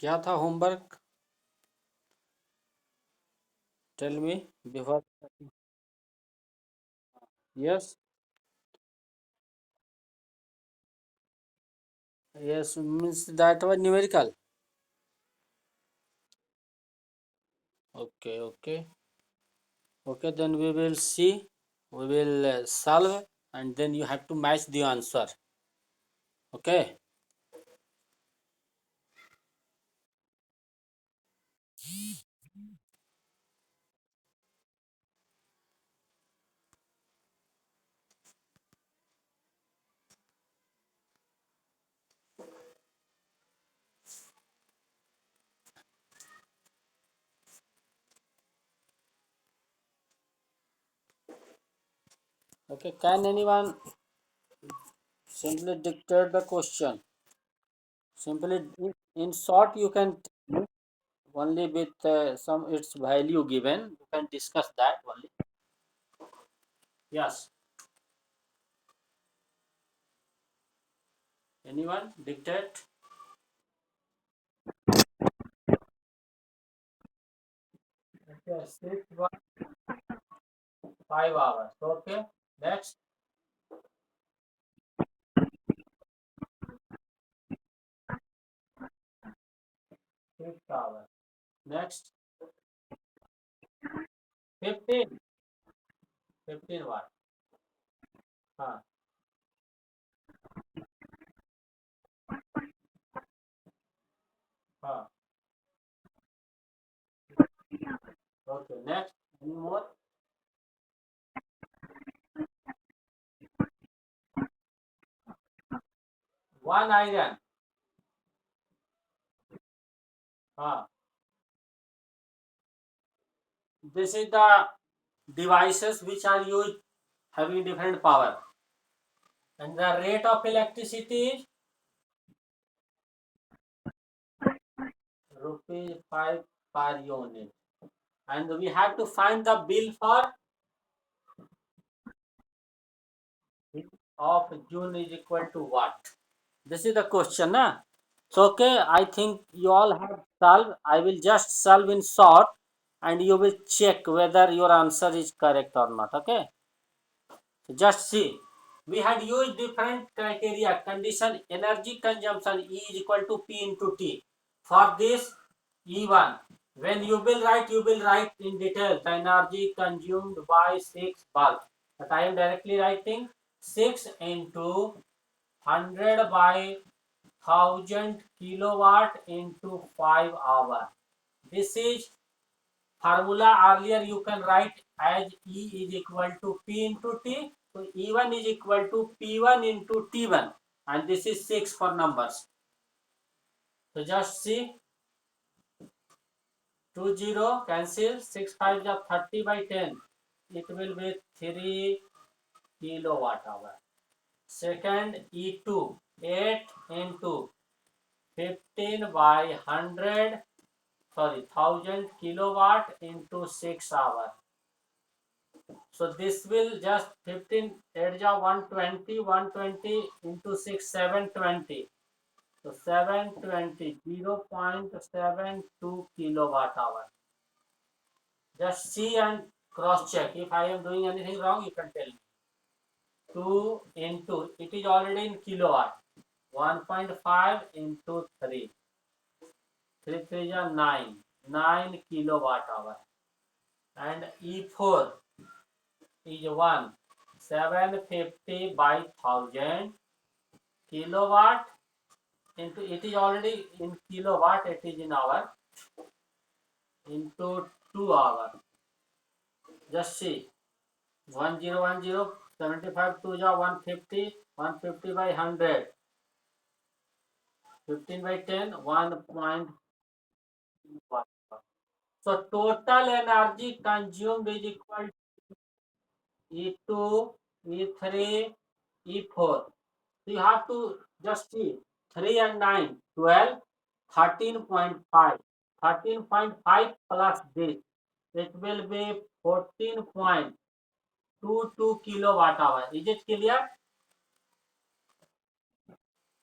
क्या था homework? Tell me before. Yes, yes, means that was numerical. Okay, okay, okay. Then we will see. We will solve, and then you have to match the answer. Okay. Okay. Can anyone simply dictate the question? Simply in short, you can tell only with some its value given. You can discuss that only. Yes. Anyone dictate? Okay. 5 hours. Okay. Next. 6 hours. Next. 15. 15 what? Huh. Huh. Okay. Next. Any more? One iron. Huh. This is the devices which are used having different power. And the rate of electricity is rupees 5 per unit. And we have to find the bill for of June is equal to what? This is the question, na? So okay, I think you all have solved. I will just solve in short and you will check whether your answer is correct or not. Okay. So just see. We had used different criteria. Condition energy consumption E is equal to P into T. For this E1, when you will write in detail the energy consumed by 6 bulbs. But I am directly writing 6 into 100 by 1000 kilowatt into 5 hour. This is formula. Earlier you can write as E is equal to P into T. So E1 is equal to P1 into T1 and this is 6 for numbers. So just see 20 cancel 6 5 is 30 by 10. It will be 3 kilowatt hour. Second E2 8 into 15 by 100 sorry 1000 kilowatt into 6 hour. So this will just 15 8 ja 120 120 into 6 720. So 720 0.72 kilowatt hour. Just see and cross check. If I am doing anything wrong, you can tell me. 2 into it is already in kilowatt. 1.5 into 3. 3 3 ja 9. 9 kilowatt hour. And E4 is 1. 750 by 1000 kilowatt into it is already in kilowatt, it is in hour into 2 hour. Just see 1010 75 2 ja 150 150 by 100 15 by 10 1.1. So total energy consumed is equal to E2 E3 E4. So you have to just see 3 and 9 12 13.5 13.5 plus this it will be 14.22 kilowatt hour. Is it clear?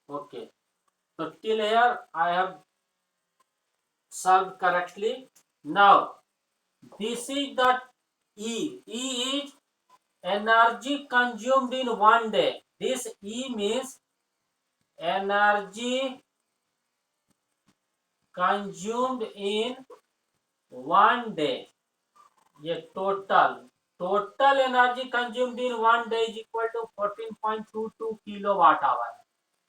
Okay. So till here I have solve correctly. Now, this is the E. E is energy consumed in one day. This E means energy consumed in one day. ये total energy consumed in one day is equal to 14.22 kilowatt hour.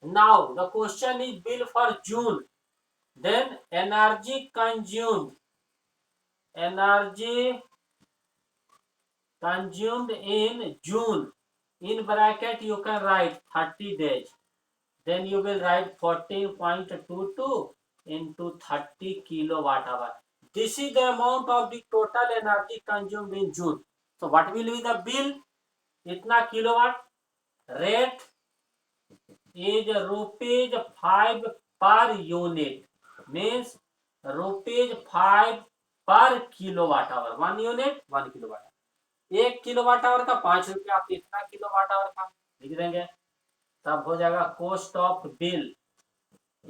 Now the question is bill for June. Then energy consumed in June. In bracket you can write 30 days. Then you will write 14.22 into 30 kilowatt hour. This is the amount of the total energy consumed in June. So what will be the bill? Itna kilowatt. Rate is rupees 5 per unit. Means rupees 5 per kilowatt hour. 1 unit 1 kilowatt. 1 kilowatt hour का 5 रुपया, आप इतना kilowatt hour का लिख देंगे, तब हो जाएगा cost of bill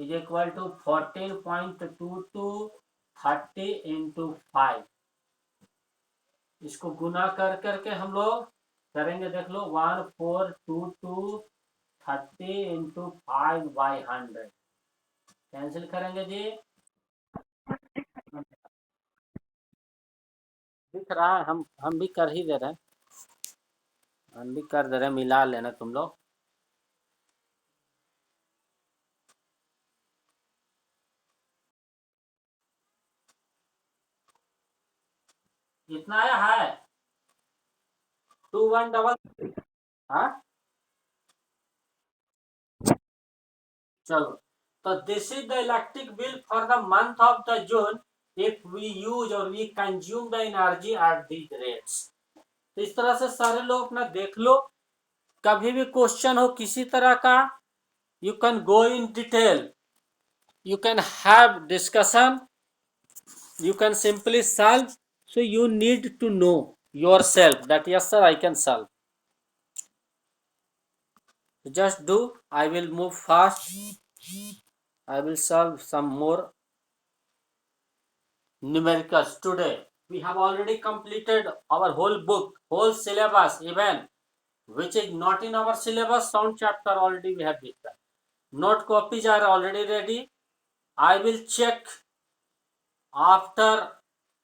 is equal to 14.22 30 into 5. इसको गुना कर करके हम लोग करेंगे, देख लो 1422 30 इंटू 5/100 कैंसिल करेंगे जी. दिख रहा है, हम भी कर ही दे रहे हैं, हम भी कर दे रहे हैं, मिला लेना तुम लोग. इतना आया है 21 हाँ चलो. तो this is the electric bill for the month of the June if we use और we consume the energy at these rates. तो इस तरह से सारे लोग अपना देख लो. कभी भी क्वेश्चन हो किसी तरह का, you can go in detail, you can have discussion, you can simply solve. So you need to know yourself that yes sir I can solve. Just do. I will move fast. I will solve some more numericals today. We have already completed our whole book, whole syllabus, even which is not in our syllabus. Sound chapter already we have discussed. Note copies are already ready. I will check after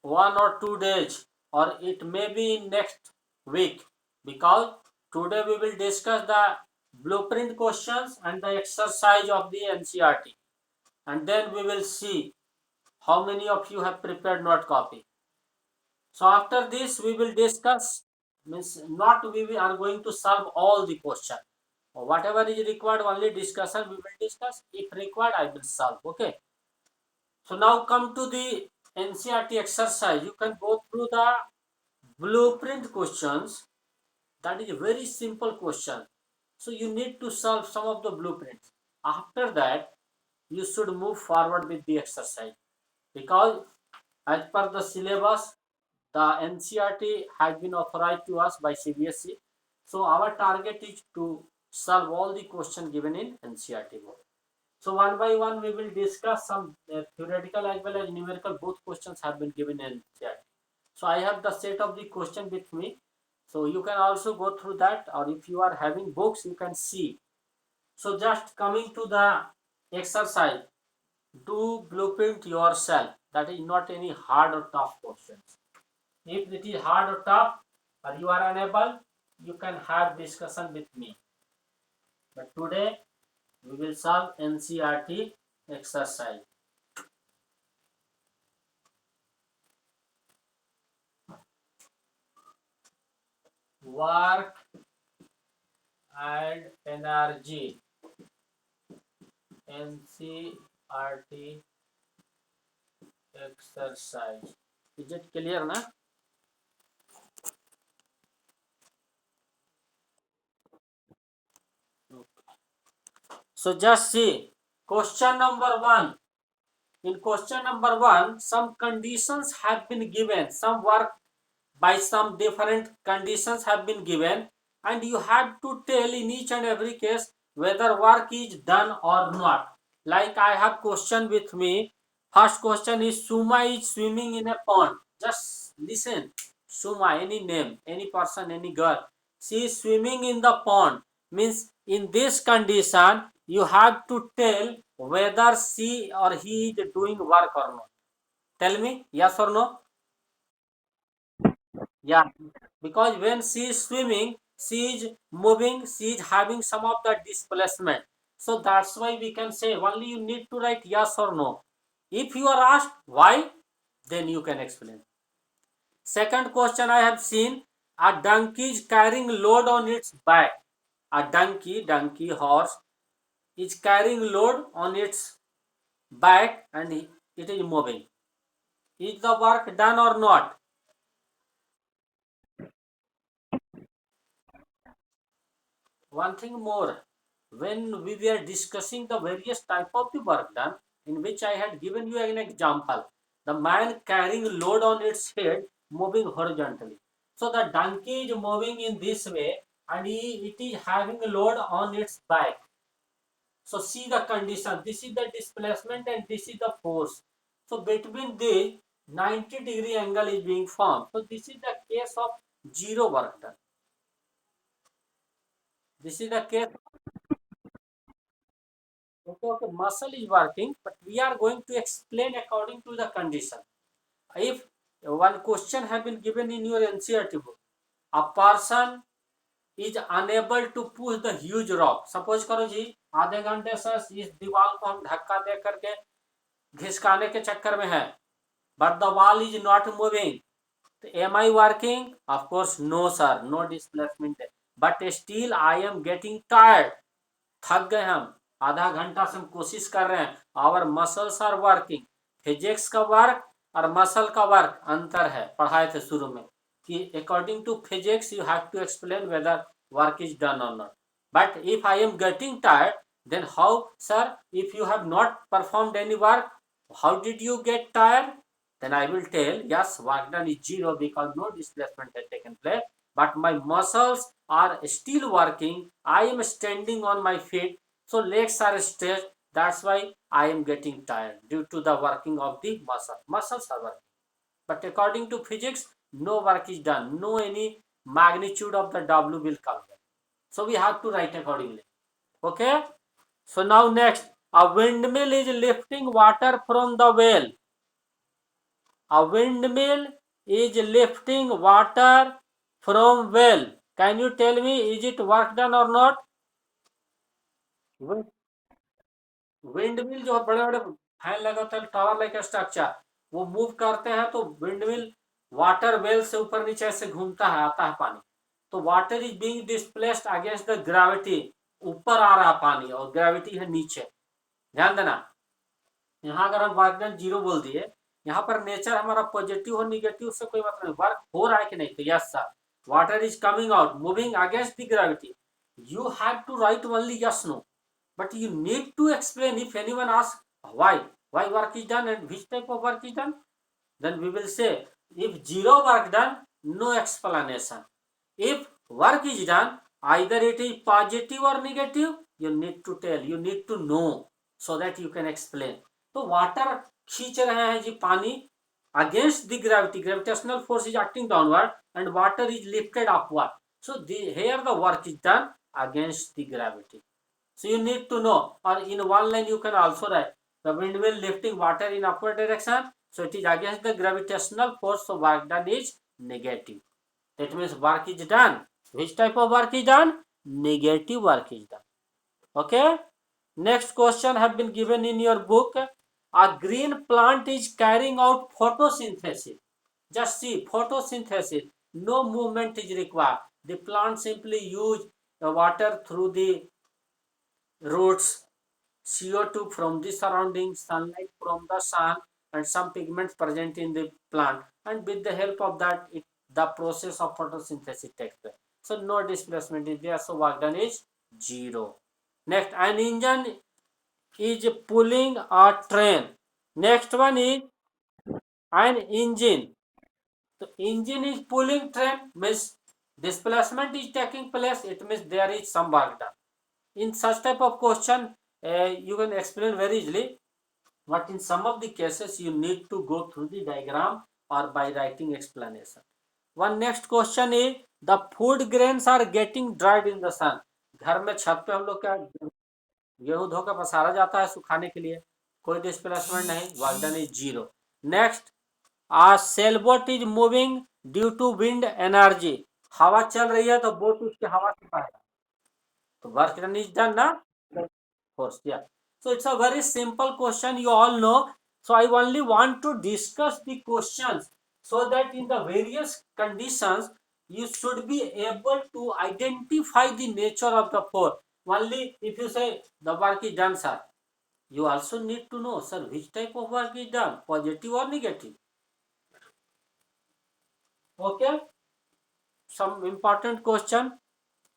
1 or 2 days, or it may be in next week, because today we will discuss the blueprint questions and the exercise of the NCERT, and then we will see how many of you have prepared note copy. So after this we will discuss, means not we are going to solve all the question, whatever is required only discussion we will discuss, if required I will solve. Okay, so now come to the NCERT exercise. You can go through the blueprint questions. That is a very simple question, so you need to solve some of the blueprints. After that you should move forward with the exercise, because as per the syllabus the NCERT has been authorized to us by CBSE. So our target is to solve all the questions given in NCERT book. So one by one we will discuss some theoretical as well as numerical. Both questions have been given in NCERT. So I have the set of the question with me. So you can also go through that, or if you are having books you can see. So just coming to the exercise, do blueprint yourself. That is not any hard or tough questions. If it is hard or tough or you are unable, you can have discussion with me. But today we will solve NCERT exercise. Work and energy. NCERT exercise. Is it clear na? So just see question number 1. In question number 1, some conditions have been given. Some work by some different conditions have been given, and you have to tell in each and every case whether work is done or not. Like I have question with me, First question is Suma is swimming in a pond. Just listen. Suma, any name, any person, any girl. She is swimming in the pond. Means in this condition, you have to tell whether she or he is doing work or not. Tell me, yes or no? Yeah. Because when she is swimming, she is moving, she is having some of the displacement. So that's why we can say only you need to write yes or no. If you are asked why, then you can explain. Second question I have seen, a donkey is carrying load on its back. A donkey horse is carrying load on its back and it is moving. Is the work done or not? One thing more, when we were discussing the various type of the work done, in which I had given you an example, the man carrying load on its head moving horizontally. So the donkey is moving in this way and it is having a load on its back. So see the condition, this is the displacement and this is the force. So between the 90-degree angle is being formed. So this is the case of zero work done. This is the case. Okay, okay, muscle is working, but we are going to explain according to the condition. If one question have been given in your NCERT book, a person is unable to push the huge rock. Suppose करो जी आधे घंटे से इस दीवार को हम धक्का दे करके घिसकाने के चक्कर में है, but the wall is not moving. Am I working? Of course, no sir, no displacement. But still I am getting tired. थक गए हम, आधा घंटा से हम कोशिश कर रहे हैं. Our muscles are working. Physics का वर्क और मसल का वर्क अंतर है, पढ़ाए थे शुरू में कि according to physics you have to explain whether work is done और not. But if I am getting tired, then how sir, if you have not performed any work, how did you get tired? Then I will tell yes, work done is zero because no displacement has taken place, but my muscles are still working. I am standing on my feet, so legs are stretched. That's why I am getting tired due to the working of the muscles are working. But according to physics, no work is done, no any magnitude of the W will come here. So we have to write accordingly. Okay. So now next, a windmill is lifting water from the well. A windmill is lifting water from well. Can you tell me, is it work done or not? Windmill जो बड़े बड़े fan लगा होता है, tower like structure, वो move करते हैं तो विंडमिल वाटर वेल से ऊपर नीचे ऐसे घूमता है, आता है पानी. तो water is being displaced against the gravity. ऊपर आ रहा पानी और ग्रेविटी है नीचे. ध्यान देना, यहाँ अगर हम वर्क डन जीरो बोल दिए, यहाँ पर नेचर हमारा पॉजिटिव और निगेटिव से कोई मतलब नहीं, वर्क हो रहा है कि नहीं. तो yes sir, water is coming out moving against the gravity. You have to write only yes no, but you need to explain. If anyone asks why work is done and which type of work is done, then we will say if zero work done, no explanation. If work is done, either it is positive or negative, you need to tell, you need to know, so that you can explain. तो water खींच रहे हैं जी पानी against the gravity, gravitational force is acting downward and water is lifted upward. So here the work is done against the gravity. So you need to know, or in one line you can also write the windmill lifting water in upward direction. So it is against the gravitational force. So work done is negative. That means work is done. Which type of work is done? Negative work is done. Okay. Next question have been given in your book. A green plant is carrying out photosynthesis. Just see photosynthesis. No movement is required. The plant simply use the water through the roots, CO2 from the surroundings, sunlight from the sun, and some pigments present in the plant. And with the help of that, the process of photosynthesis takes place. So no displacement is there. So work done is zero. Next, an engine is pulling a train. Next one is an engine. So engine is pulling train means displacement is taking place. It means there is some work done. In such type of question, you can explain very easily. but in some of the cases you need to go through the diagram or by writing explanation. One next question is the food grains are getting dried in the sun. घर में छत पे हम लोग क्या गेहूं धोकर पसारा जाता है सुखाने के लिए, कोई डिस्प्लेसमेंट नहीं, work done is zero. Next, a sailboat is moving due to wind energy. हवा चल रही है तो बोट उसके हवा से पाएगा, तो work done is done na. Course, yeah. So it's a very simple question, you all know. So I only want to discuss the questions so that in the various conditions you should be able to identify the nature of the force. Only if you say the work is done, sir, you also need to know, sir, which type of work is done, positive or negative. Okay, some important question.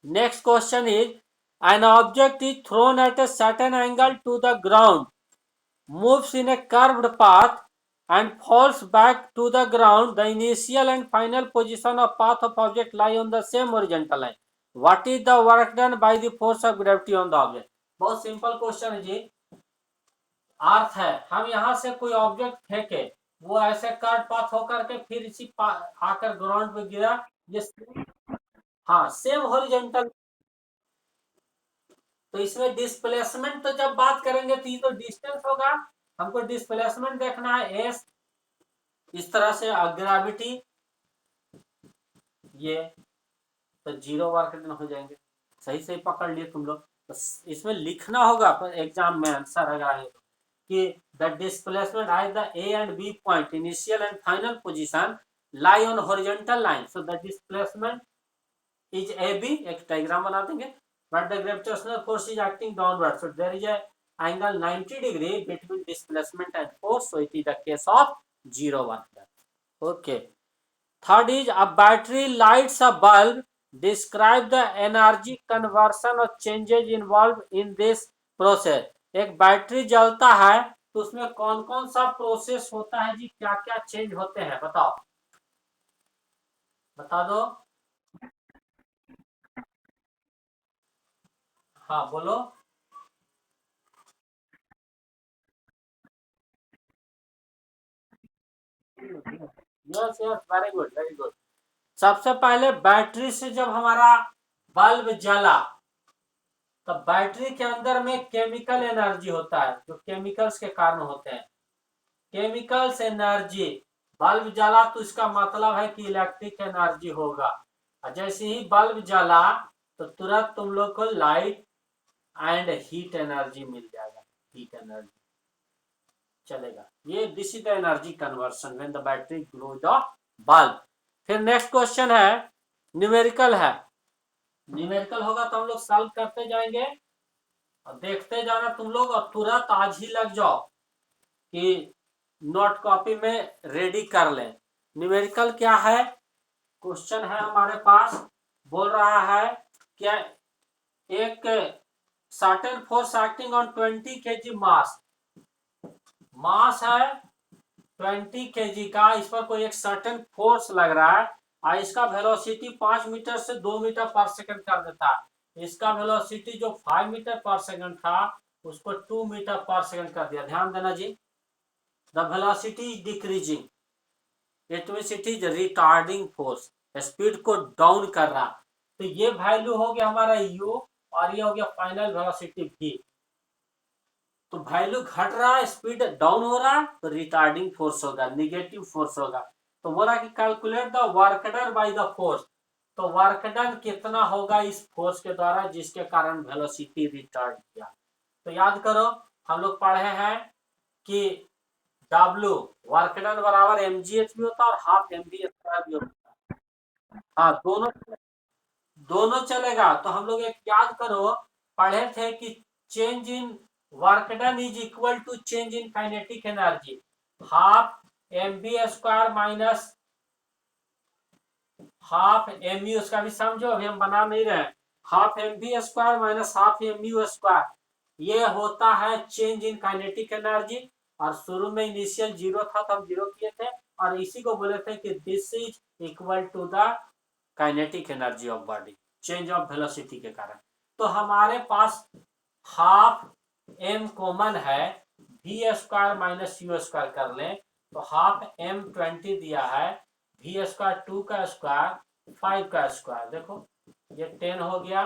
Next question is, an object is thrown at a certain angle to the ground, moves in a curved path and falls back to the ground. The initial and final position of path of object lie on the same horizontal line. What is the work done by the force of gravity on the object? बहुत simple question है जी. अर्थ है हम यहाँ से कोई object फेंके, वो ऐसे कर्व पाथ होकर के फिर इसी आकर ग्राउंड पे गिरा. ये हाँ सेम हॉरिजॉन्टल. तो इसमें डिस्प्लेसमेंट तो जब बात करेंगे तो ये तो डिस्टेंस होगा, हमको डिस्प्लेसमेंट देखना है एस. इस तरह से ग्रेविटी ये तो जीरो वर्क डन हो जाएंगे. सही सही पकड़ लिए तुम लोग. तो इसमें लिखना होगा पर एग्जाम में आंसर अगर आए तो कि the displacement at the A and B point initial and final position lie on horizontal line. So the displacement is A B. एक डायग्राम बना देंगे. But the gravitational force is acting downward, so there is a angle 90 degree between displacement and force, so it is the case of zero work done. Okay. Third is, a battery lights a bulb. Describe the energy conversion or changes involved in this process. एक battery जलता है तो उसमें कौन कौन सा process होता है जी, क्या क्या चेंज होते हैं बताओ, बता दो. हाँ बोलो. Yes yes, very good very good. सबसे पहले बैटरी से जब हमारा बल्ब जला तो बैटरी के अंदर में केमिकल एनर्जी होता है, जो केमिकल्स के कारण होते हैं. केमिकल्स एनर्जी, बल्ब जला तो इसका मतलब है कि इलेक्ट्रिक एनर्जी होगा. और जैसे ही बल्ब जला तो तुरंत तुम लोग को लाइट एंड हीट एनर्जी मिल जाएगा. हीट एनर्जी चलेगा. ये this is the energy conversion when the battery glow the bulb. फिर नेक्स्ट क्वेश्चन है, न्यूमेरिकल है. न्यूमेरिकल होगा तो हम लोग सॉल्व करते जाएंगे और देखते जाना तुम लोग, और तुरंत आज ही लग जाओ कि नोट कॉपी में रेडी कर लें. न्यूमेरिकल क्या है, क्वेश्चन है हमारे पास. बोल रहा है क्या, एक certain force acting on 20 kg मास. मास है 20 kg का, इस पर कोई एक सर्टेन फोर्स लग रहा है और इसका वेलोसिटी 5 मीटर से 2 मीटर पर सेकंड कर देता है. इसका वेलोसिटी जो 5 मीटर पर सेकंड था उसको 2 मीटर पर सेकंड कर दिया. ध्यान देना जी, the velocity is decreasing, it means it is retarding force, speed को डाउन कर रहा. तो ये वैल्यू हो गया हमारा यू और ये हो गया फाइनल वेलोसिटी v. तो वैल्यू घट रहा है, स्पीड डाउन हो रहा है, तो रिटार्डिंग फोर्स होगा, निगेटिव फोर्स होगा. तो बोला कि calculate the work done by the force. तो वर्क डन कितना होगा इस फोर्स के द्वारा जिसके कारण वेलोसिटी रिटार्ड किया. तो याद करो हम लोग पढ़े हैं कि W वर्क डन बराबर mgh भी होता है और हाफ mv स्क्वायर भी होता है. हाँ दोनों चलेगा. तो हम लोग एक याद करो पढ़े थे कि change in work done is equal to change in kinetic energy. Half mv square minus half mu. उसका भी समझो, अभी हम बना नहीं रहे. Half mv square minus half mu square, ये होता है चेंज इन काइनेटिक एनर्जी. और शुरू में इनिशियल जीरो था तो हम जीरो किए थे और इसी को बोले थे कि this is equal to the kinetic energy of body, change of velocity के कारण. तो हमारे पास हाफ m कॉमन है, v square minus u square कर लें तो हाफ m20 दिया है, वी स्क्वायर 2 का स्क्वायर 5 का स्क्वायर, देखो ये 10 हो गया,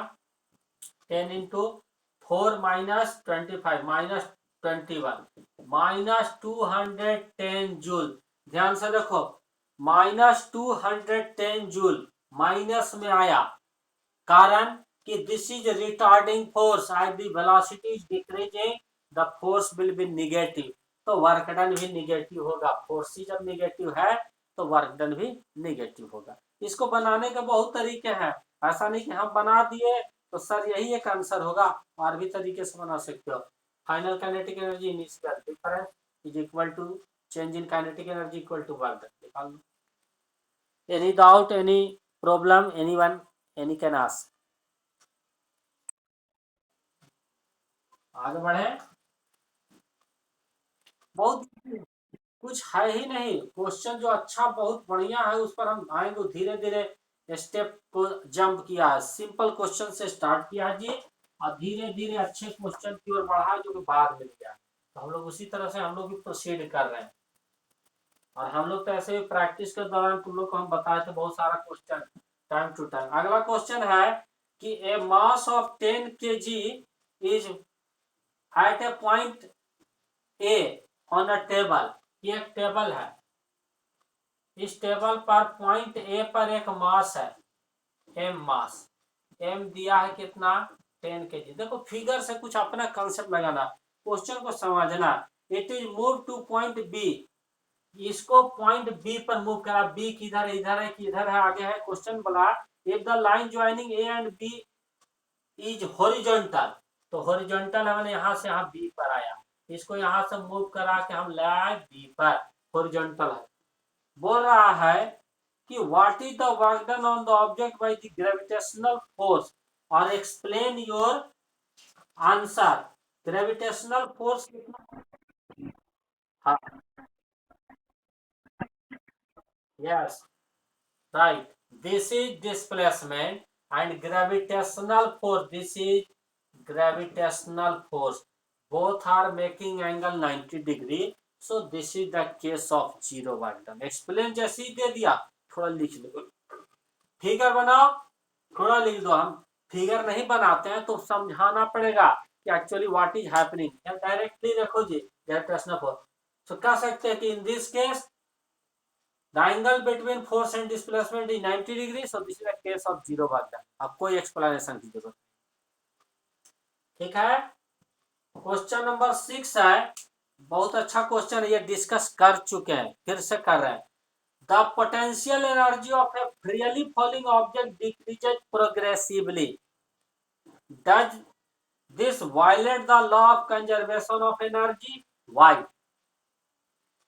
10 into 4 minus 25 minus 21 minus 210 joule. ध्यान से देखो माइनस 210 जूल माइनस में आया, कारण कि this is retarding force at the velocity is decreasing the force will be negative, तो वर्क डन भी निगेटिव होगा। फोर्स जब निगेटिव है तो वर्क डन भी निगेटिव होगा। इसको बनाने के बहुत तरीके हैं, ऐसा नहीं कि हम बना दिए तो सर यही एक आंसर होगा, और भी तरीके से बना सकते हो। Final kinetic energy initial difference is equal to change in kinetic energy equal to work done, निकाल लो। Any doubt, any problem, anyone, any can ask. आगे बढ़े, बहुत कुछ है ही नहीं, क्वेश्चन जो अच्छा बहुत बढ़िया है उस पर हम आएंगे, धीरे धीरे स्टेप को जंप किया है, सिंपल क्वेश्चन से स्टार्ट किया जी, और धीरे धीरे अच्छे क्वेश्चन की ओर बढ़ा जो कि बाद में गया, तो हम लोग उसी तरह से हम लोग भी प्रोसीड कर रहे हैं। और हम लोग तो ऐसे ही प्रैक्टिस के दौरान तुम लोग को हम बताए थे बहुत सारा क्वेश्चन टाइम टू टाइम। अगला क्वेश्चन है कि a mass of 10 kg is at a point A on a table, ये एक टेबल है, इस टेबल पर पॉइंट ए पर एक मास है, एम मास, एम दिया है कितना 10 kg। देखो फिगर से कुछ अपना कंसेप्ट लगाना, क्वेश्चन को समझना। It is move to point B, इसको पॉइंट बी पर मूव करा, बी किधर है, इधर है कि इधर है, आगे है क्वेश्चन बोला if the line joining A and B is horizontal, तो हॉरिजॉन्टल है मैंने यहाँ से यहाँ बी पर आया, इसको यहाँ से मूव करा के हम लाए बी पर, हॉरिजॉन्टल है। बोल रहा है कि what is the work done on the object by the gravitational force, और explain your answer. Gravitational force कितना, हाँ yes right, this is displacement and gravitational force, this is gravitational force, both are making angle 90 degree, so this is the case of zero work done। explain जैसे ही दे दिया थोड़ा लिख लो, figure बनाओ, थोड़ा लिख दो। हम फिगर नहीं बनाते हैं तो समझाना पड़ेगा कि एक्चुअली व्हाट इज हैपनिंग, या डायरेक्टली देखो जी ग्रेविटेशनल फोर्स, तो कह सकते हैं कि in this case the angle between force and displacement is 90 degree, so this is a case of zero work done। अब कोई एक्सप्लेनेशन की जरूरत, ठीक है। क्वेश्चन नंबर 6 है, बहुत अच्छा क्वेश्चन है, ये डिस्कस कर चुके हैं, फिर से कर रहे हैं। The potential energy of A freely falling object decreases progressively, does this violet the law of conservation of energy, why?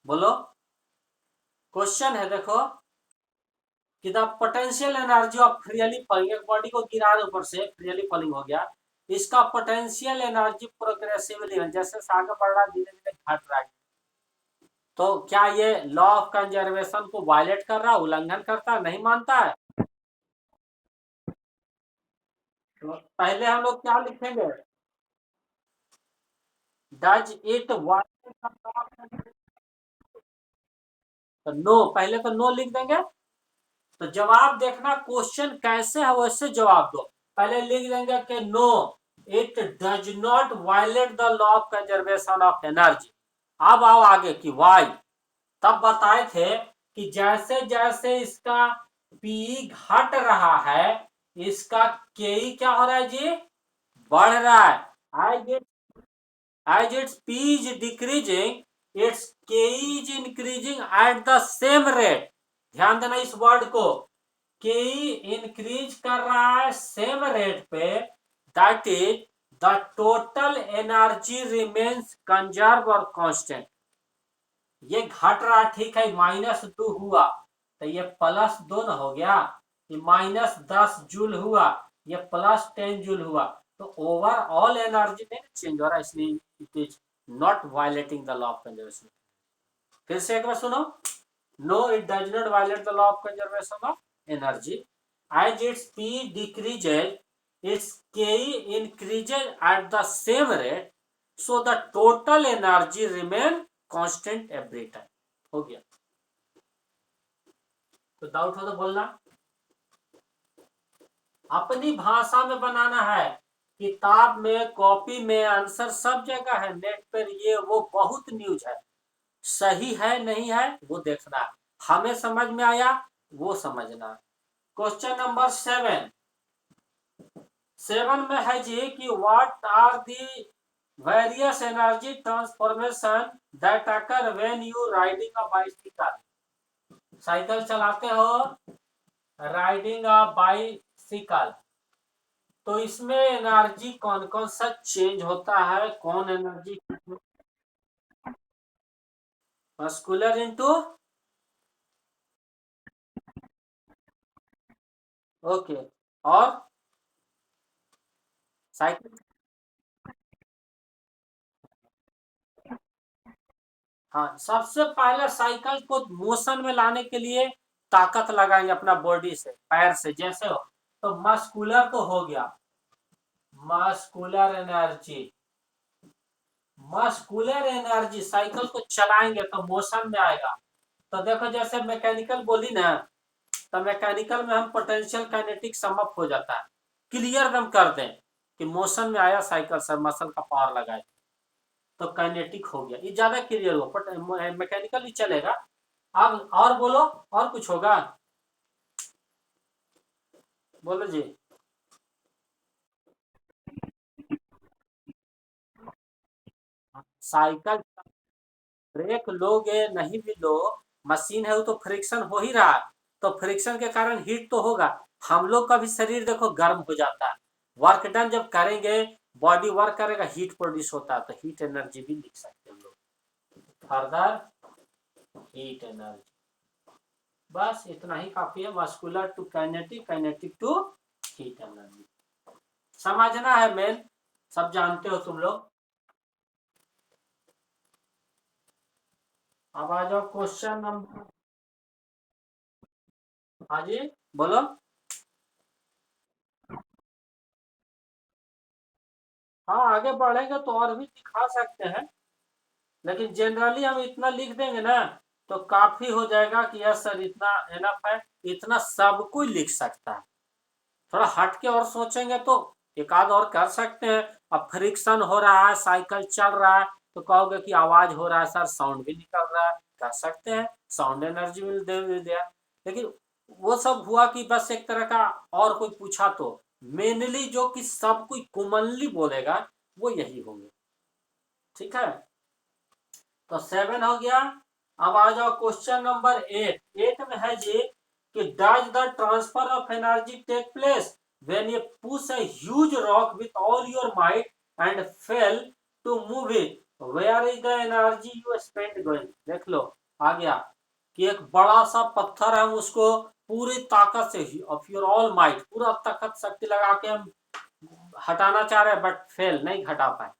बोलो, क्वेश्चन है देखो कि the potential energy of freely falling, एक बॉडी को गिरा दे ऊपर से, फ्रीली फॉलिंग हो गया, इसका पोटेंशियल एनर्जी प्रोग्रेसिवली जैसे से आगे बढ़ रहा है धीरे धीरे घट रहा है, तो क्या ये लॉ ऑफ कंजर्वेशन को वायलेट कर रहा है, उल्लंघन करता है, नहीं मानता है? तो पहले हम लोग क्या लिखेंगे, डज इट वायलेट, तो नो, पहले तो नो लिख देंगे, तो जवाब देखना क्वेश्चन कैसे है वैसे जवाब दो। पहले लिख देंगे कि no it does not violate the law of conservation of energy. अब आओ आगे की वाई, तब बताए थे कि जैसे जैसे इसका पी घट रहा है इसका के क्या हो रहा है जी, बढ़ रहा है। as its p is decreasing its k is increasing at the same rate। ध्यान देना इस वर्ड को, के इंक्रीज कर रहा है सेम रेट पे, that is the total energy remains conserve और कांस्टेंट। ये घट रहा ठीक है, -2 हुआ तो ये +2 न हो गया, ये -10 जूल हुआ, ये +10 जूल हुआ, तो ओवरऑल एनर्जी नहीं चेंज हो रहा, इसलिए it is not violating the law of conservation. फिर से एक बार सुनो, no it does not violate the law of conservation of energy, as its p decreases its ke increases at the same rate, so the total energy remain constant every time. हो गया। तो doubt हो तो बोलना। अपनी भाषा में बनाना है, किताब में, कॉपी में, आंसर सब जगह है, नेट पर ये वो बहुत न्यूज है। सही है नहीं है वो देखना है, हमें समझ में आया वो समझना। Question number 7। 7 में है जी कि what are the various energy transformation that occur when you riding a bicycle. Cycle चलाते हो, राइडिंग अ बाइसिकल, तो इसमें एनर्जी कौन कौन सा चेंज होता है, कौन एनर्जी। मस्कुलर इनटू, ओके, और साइकिल। हाँ, सबसे पहले साइकिल को मोशन में लाने के लिए ताकत लगाएंगे अपना बॉडी से, पैर से, जैसे हो। तो मस्कुलर तो हो गया, muscular energy. Muscular energy cycle को चलाएंगे तो मोशन में आएगा। तो देखो जैसे मैकेनिकल बोली ना, तो मैकेनिकल में हम पोटेंशियल काइनेटिक समअप हो जाता है, क्लियर हम कर दें कि मोशन में आया साइकिल से, मसल का पावर लगाए तो काइनेटिक हो गया, ये ज्यादा क्लियर हो, बट मैकेनिकल भी चलेगा। अब और बोलो, और कुछ होगा, बोलो जी। साइकिल, ब्रेक लोगे नहीं भी लो, मशीन है वो तो फ्रिक्शन हो ही रहा है, तो फ्रिक्शन के कारण हीट तो होगा। हम लोग का भी शरीर देखो गर्म हो जाता है, वर्क डन जब करेंगे, बॉडी वर्क करेगा, हीट प्रोड्यूस होता है, तो हीट एनर्जी भी लिख सकते हैं हम लोग, फर्दर हीट एनर्जी। बस इतना ही काफी है, muscular to kinetic, kinetic to heat energy, समझना है मेन, सब जानते हो तुम लोग। अब आ जाओ क्वेश्चन नंबर। हाँ जी, बोलो। हाँ, आगे बढ़ेंगे तो और भी दिखा सकते हैं, लेकिन जनरली हम इतना लिख देंगे ना तो काफी हो जाएगा कि यस सर इतना एनफ है, इतना सब कोई लिख सकता है। थोड़ा हट के और सोचेंगे तो एक आध और कर सकते हैं। अब फ्रिक्शन हो रहा है, साइकिल चल रहा है, तो कहोगे कि आवाज हो रहा है सर, साउंड भी निकल रहा है, कर सकते हैं, साउंड एनर्जी विल दिया। लेकिन वो सब हुआ कि बस एक तरह का, और कोई पूछा तो मेनली जो कि सब कोई कॉमनली बोलेगा वो यही होंगे। ठीक है, तो 7 हो गया। अब आ जाओ क्वेश्चन नंबर 8। 8 में है जी कि does the transfer of energy take place when you push a huge rock with all your might and fail to move it, where is the energy you spend going. देख लो, आ गया कि एक बड़ा सा पत्थर, हम उसको पूरी ताकत से, ऑफ योर ऑल माइट, पूरा ताकत शक्ति लगा के हम हटाना चाह रहे हैं, बट फेल, नहीं हटा पाए,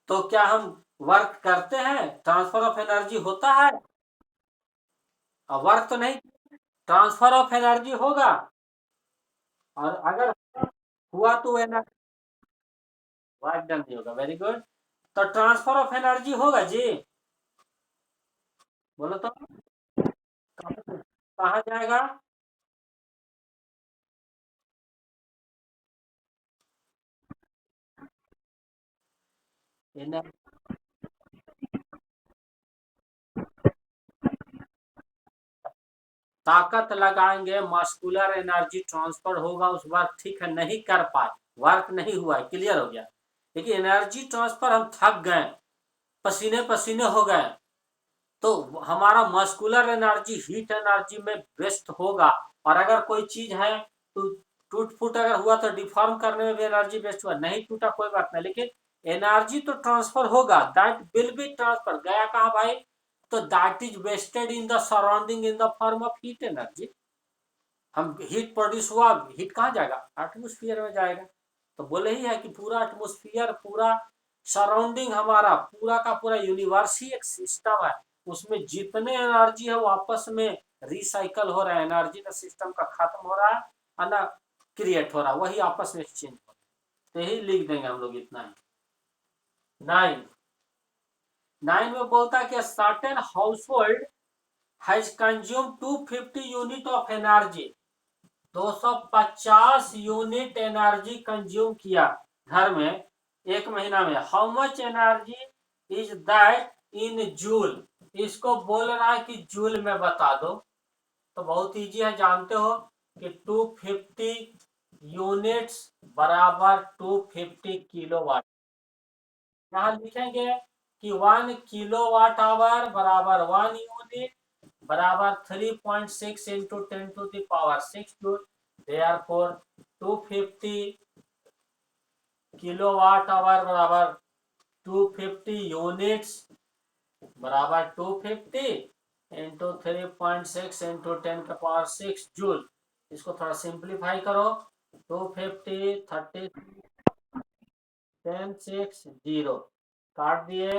तो क्या हम वर्क करते हैं, ट्रांसफर ऑफ एनर्जी होता है? और वर्क तो नहीं, ट्रांसफर ऑफ एनर्जी होगा, और अगर हुआ तो एनर्जी, वर्क डन नहीं होगा। Very good. तो ट्रांसफर ऑफ एनर्जी होगा जी, बोलो तो, कहाँ जाएगा? ताकत लगाएंगे, मस्कुलर एनर्जी ट्रांसफर होगा उस बार, ठीक है, नहीं कर पाए, वर्क नहीं हुआ, क्लियर हो गया। लेकिन एनर्जी ट्रांसफर, हम थक गए, पसीने पसीने हो गए, तो हमारा मस्कुलर एनर्जी हीट एनर्जी में वेस्ट होगा। और अगर कोई चीज है तो टूट फूट अगर हुआ तो डिफॉर्म करने में भी एनर्जी वेस्ट हुआ, नहीं टूटा कोई बात नहीं, लेकिन एनर्जी तो ट्रांसफर होगा, दैट विल बी ट्रांसफर, गया कहाँ भाई? तो that is wasted in the surrounding in the form of heat energy. हम हीट प्रोड्यूस हुआ, हीट कहाँ जाएगा? एटमोस्फियर में जाएगा। तो बोले ही है कि पूरा एटमोस्फियर, पूरा सराउंडिंग, हमारा पूरा का पूरा यूनिवर्स ही एक सिस्टम है, उसमें जितने एनर्जी है वो आपस में रिसाइकल हो रहा है, एनर्जी ना सिस्टम का खत्म हो रहा है और ना क्रिएट हो रहा है, वही आपस में एक्सचेंज हो रहा है। तो यही लिख देंगे हम लोग, इतना ही। 9 9 में बोलता है कि certain household has consume 250 unit of energy, 250 unit energy consume किया घर में एक महीना में। How much energy is that in joule, इसको बोल रहा है कि जूल में बता दो। तो बहुत इजी है, जानते हो कि 250 यूनिट्स बराबर 250 किलोवाट। यहाँ लिखेंगे कि 1 किलोवाट आवर बराबर 1 यूनिट बराबर 3.6 into 10⁶ joule. Therefore 250 kilowatt hour बराबर 250 यूनिट्स बराबर 250 इंटू 3.6 इंटू 10⁶ जूल। इसको थोड़ा सिंप्लीफाई करो, 250 30 10 6 0 काट दिए।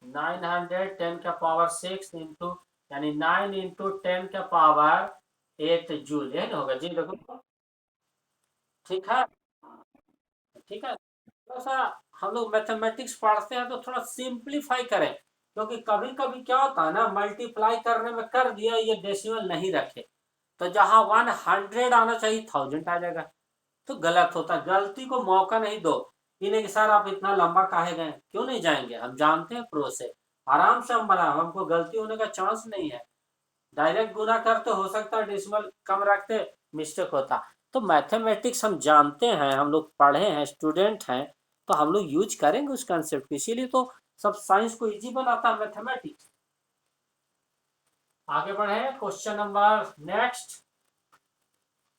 910⁶ इंटू यानी 9 इंटू 10⁸ जूल, यही ना होगा जी, देखो। ठीक है, ठीक है। थोड़ा सा हम लोग मैथमेटिक्स पढ़ते हैं तो थोड़ा सिंप्लीफाई करें, क्योंकि कभी कभी क्या होता है ना, मल्टीप्लाई करने में कर दिया ये डेसिमल नहीं रखे, तो जहां 100 आना चाहिए 1000 आ जाएगा, तो गलत होता है। गलती को मौका नहीं दो, ये नहीं कि सर आप इतना लंबा काहे गए, क्यों नहीं जाएंगे, हम जानते हैं प्रोसेस, आराम से हम बना, हमको गलती होने का चांस नहीं है। डायरेक्ट गुना करते हो सकता है डेसिमल कम रखते, मिस्टेक होता। तो मैथमेटिक्स हम जानते हैं, हम लोग पढ़े हैं, स्टूडेंट हैं, तो हम लोग यूज करेंगे उस कंसेप्ट को, इसीलिए तो सब साइंस को इजी बनाता है मैथमेटिक्स। आगे बढ़े, क्वेश्चन नंबर नेक्स्ट।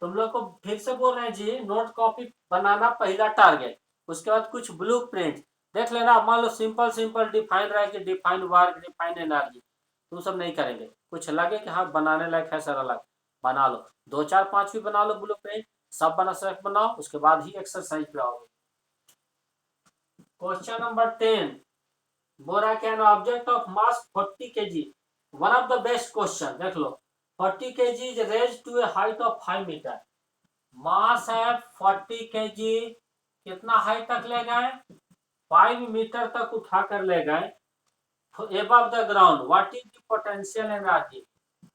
तुम लोग को फिर से बोल रहे हैं जी, नोट कॉपी बनाना पहला टारगेट, उसके बाद कुछ ब्लू प्रिंट देख लेना। मान लो सिंपल सिंपल डिफाइन रहे कि डिफाइन वर्क, डिफाइन एनर्जी, तुम सब नहीं करेंगे। कुछ लगे कि हाँ बनाने लायक है सर, अलग बना लो, 2 4 5 भी बना लो ब्लू प्रिंट, सब बना सब बनाओ, उसके बाद ही एक्सरसाइज पे आओगे। क्वेश्चन नंबर 10, बोरा can object of mass 40 kg, one of the best question, देख लो। 40 kg is raise to a height of 5 metre, mass है 40 kg, कितना हाइट तक ले गए, 5 मीटर तक उठा कर ले गए above the ground, what is the potential energy,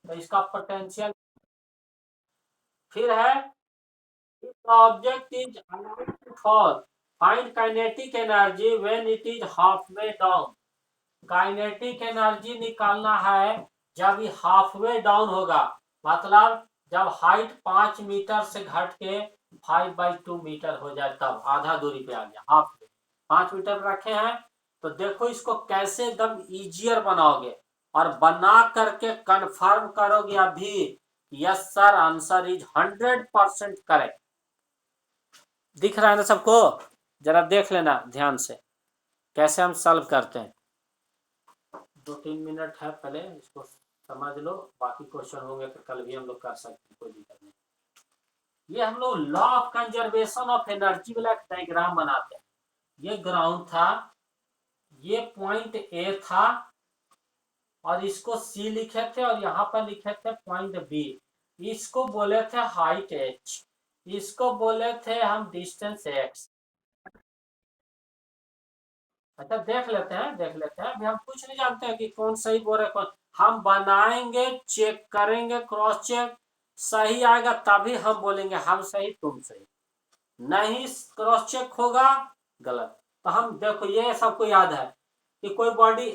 तो इसका पोटेंशियल। फिर है object is allowed to fall, find kinetic energy when it is half way down, kinetic energy निकालना है जब ये हाफ वे डाउन होगा, मतलब जब हाइट 5 मीटर से घट के 5/2 मीटर हो जाए, तब आधा दूरी पे आ गया, हाफ वे 5 मीटर रखे हैं। तो देखो इसको कैसे एकदम इजियर बनाओगे और बना करके कंफर्म करोगे अभी, yes sir answer is 100% correct. दिख रहा है ना सबको, जरा देख लेना ध्यान से कैसे हम सॉल्व करते हैं। 2 3 मिनट है, पहले इसको समझ लो, बाकी क्वेश्चन होंगे तो कल भी हम लोग कर सकते हैं, कोई दिक्कत नहीं। ये हम लोग law of conservation of energy वाला डायग्राम बनाते हैं। ये ग्राउंड था, ये पॉइंट ए था, और इसको सी लिखे थे, और यहाँ पर लिखे थे पॉइंट बी, इसको बोले थे हाइट एच, इसको बोले थे हम डिस्टेंस एक्स। अच्छा देख लेते हैं, देख लेते हैं, अभी हम कुछ नहीं जानते हैं कि कौन सही बोल रहे, कौन। हम बनाएंगे, चेक करेंगे, क्रॉस चेक, सही आएगा तभी हम बोलेंगे हम सही तुम सही, नहीं क्रॉस चेक होगा गलत। तो हम देखो ये सबको याद है कि कोई बॉडी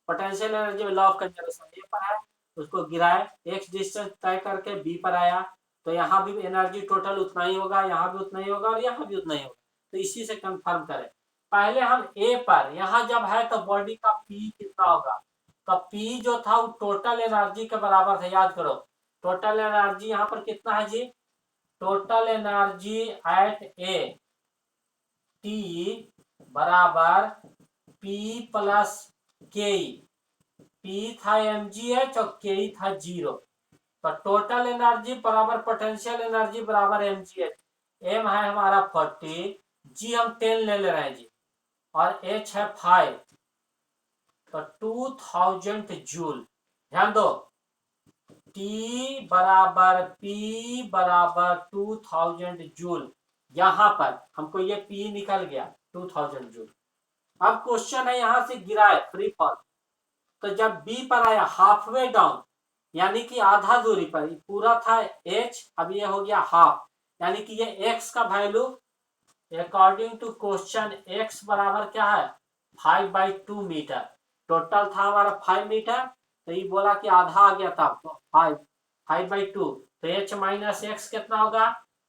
पोटेंशियल एनर्जी में लॉ ऑफ कंजर्वेशन ए पर है, उसको गिराए, एक्स डिस्टेंस तय करके बी पर आया, तो यहाँ भी एनर्जी टोटल उतना ही होगा, यहाँ भी उतना ही होगा, और यहाँ भी उतना ही होगा, तो इसी से कंफर्म करें। पहले हम ए पर, यहाँ जब है तो बॉडी का पी कितना होगा, तो पी जो था वो टोटल एनर्जी के बराबर था, याद करो। टोटल एनर्जी यहाँ पर कितना है जी, total energy at A T बराबर पी प्लस के, पी था mgh और के था 0, तो टोटल एनर्जी बराबर पोटेंशियल एनर्जी बराबर mgh। m है हमारा 40, g हम 10 ले रहे हैं जी, और h है 5, तो 2000 जूल। ध्यान दो, T बराबर P बराबर 2000 जूल। यहां पर हमको ये P निकल गया 2000 जूल। अब क्वेश्चन है यहां से गिरा है फ्री फॉल, तो जब B पर आया हाफ वे डाउन, यानी कि आधा दूरी पर, पूरा था H, अब ये हो गया हाफ, यानी कि ये X का value according to question X बराबर क्या है 5/2 मीटर। टोटल था हमारा 5 मीटर, तो ये बोला कि आधा आ गया था, तो 5/2, तो H माइनस एक्स कितना होगा,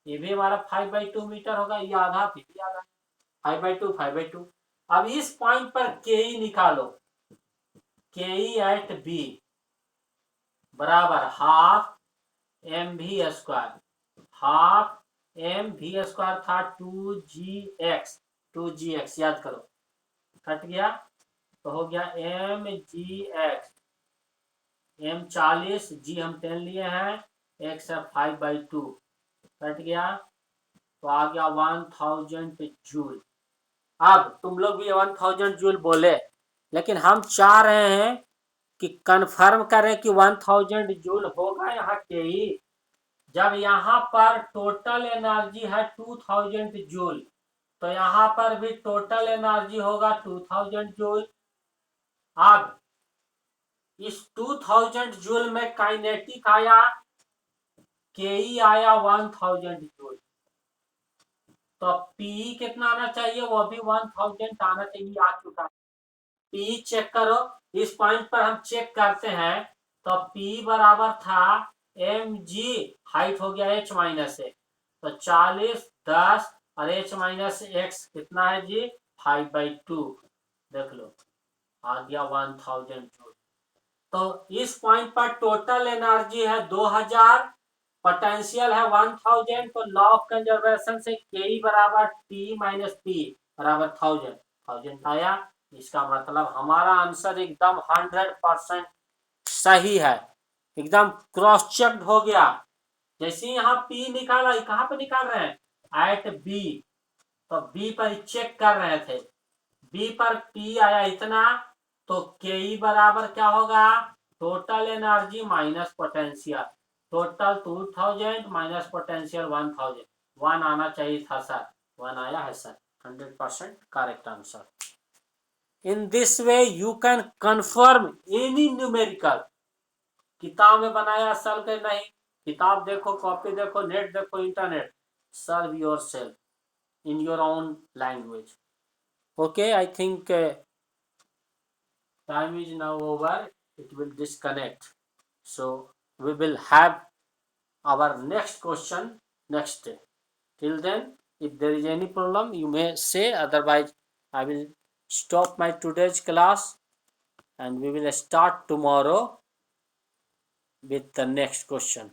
ये भी हमारा 5/2 मीटर होगा, ये आधा फिर भी आधा, 5/2। अब इस पॉइंट पर के निकालो, के एट बी बराबर हाफ mv², हाफ mv² था 2gx याद करो, कट गया तो हो गया mgx, m 40, g हम 10 लिए हैं, x है 5/2, कट गया तो आ गया 1000 जूल। अब तुम लोग भी 1000 जूल बोले, लेकिन हम चाह रहे हैं कि कंफर्म करें कि 1000 जूल होगा यहाँ के ही, जब यहाँ पर टोटल एनर्जी है 2000 जूल, तो यहाँ पर भी टोटल एनर्जी होगा 2000 जूल। अब इस 2000 जूल में काइनेटिक आया, के आया 1000 जूल, तो पी कितना आना चाहिए, वो भी 1000 आना चाहिए, आ चुका है। पी चेक करो, इस पॉइंट पर हम चेक करते हैं, तो पी बराबर था एम जी, हाइट हो गया एच माइनस ए, तो 40, 10 और एच माइनस एक्स कितना है जी 5/2, देख लो आ गया 1000 जूल। तो इस पॉइंट पर टोटल एनर्जी है 2000, पोटेंशियल है 1000, तो लॉ ऑफ कंजर्वेशन से के बराबर टी माइनस पी बराबर 1000 आया। इसका मतलब हमारा आंसर एकदम 100% सही है, एकदम क्रॉस चेक हो गया। जैसे यहाँ P निकाला, कहां पे निकाल रहे हैं एट B, तो B पर चेक कर रहे थे, B पर P आया इतना, तो के बराबर क्या होगा, total energy minus potential, total 2000 minus potential 1000, 1 आना चाहिए था सर, 1 आया है sir, 100% correct answer. In this way you can confirm any numerical. किताब में बनाया सल के नहीं, किताब देखो, कॉपी देखो, नेट देखो, internet, serve yourself in your own language. Okay, I think time is now over. It will disconnect. So we will have our next question next day. Till then, if there is any problem, you may say. Otherwise, I will stop my today's class and we will start tomorrow with the next question.